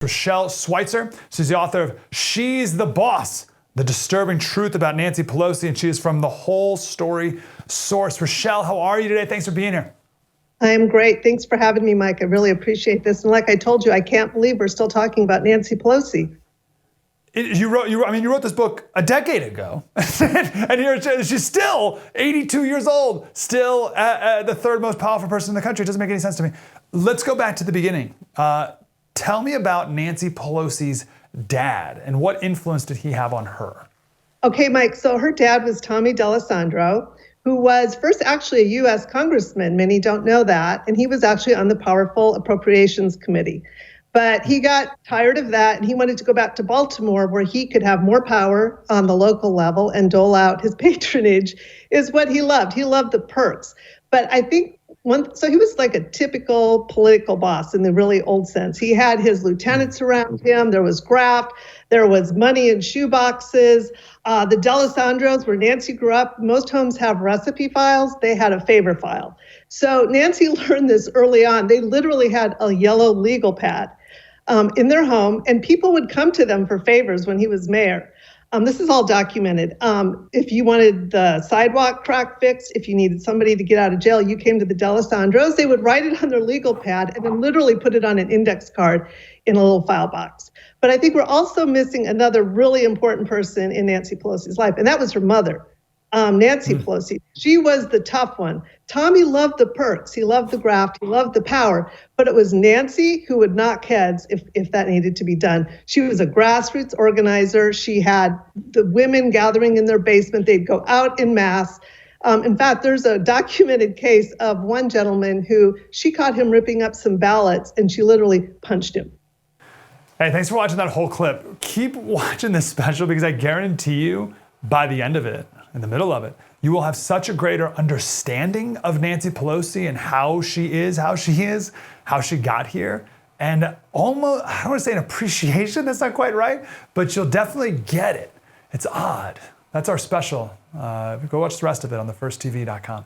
Rochelle Schweizer. She's the author of She's the Boss, The Disturbing Truth About Nancy Pelosi, and she is from the Whole Story Source. Rochelle, how are you today? Thanks for being here. I am great. Thanks for having me, Mike. I really appreciate this. And like I told you, I can't believe we're still talking about Nancy Pelosi. You wrote this book a decade ago, and here she's still 82 years old, still the third most powerful person in the country. It doesn't make any sense to me. Let's go back to the beginning. Tell me about Nancy Pelosi's dad and what influence did he have on her? Okay, Mike. So her dad was Tommy D'Alessandro, who was first actually a U.S. congressman. Many don't know that. And he was actually on the powerful Appropriations Committee. But he got tired of that and he wanted to go back to Baltimore where he could have more power on the local level and dole out his patronage is what he loved. He loved the perks. But I think so he was like a typical political boss in the really old sense. He had his lieutenants around him. There was graft. There was money in shoe boxes. The D'Alessandros, where Nancy grew up, most homes have recipe files. They had a favor file. So Nancy learned this early on. They literally had a yellow legal pad in their home, and people would come to them for favors when he was mayor. This is all documented. If you wanted the sidewalk crack fixed, if you needed somebody to get out of jail, you came to the D'Alessandros. They would write it on their legal pad and then literally put it on an index card in a little file box. But I think we're also missing another really important person in Nancy Pelosi's life, and that was her mother. Nancy Pelosi. She was the tough one. Tommy loved the perks. He loved the graft. He loved the power. But it was Nancy who would knock heads if that needed to be done. She was a grassroots organizer. She had the women gathering in their basement. They'd go out en masse. In fact, there's a documented case of one gentleman who she caught him ripping up some ballots and she literally punched him. Hey, thanks for watching that whole clip. Keep watching this special because I guarantee you by the end of it, in the middle of it, you will have such a greater understanding of Nancy Pelosi and how she got here, and almost, I don't want to say an appreciation, that's not quite right, but you'll definitely get it. It's odd. That's our special. Go watch the rest of it on thefirsttv.com.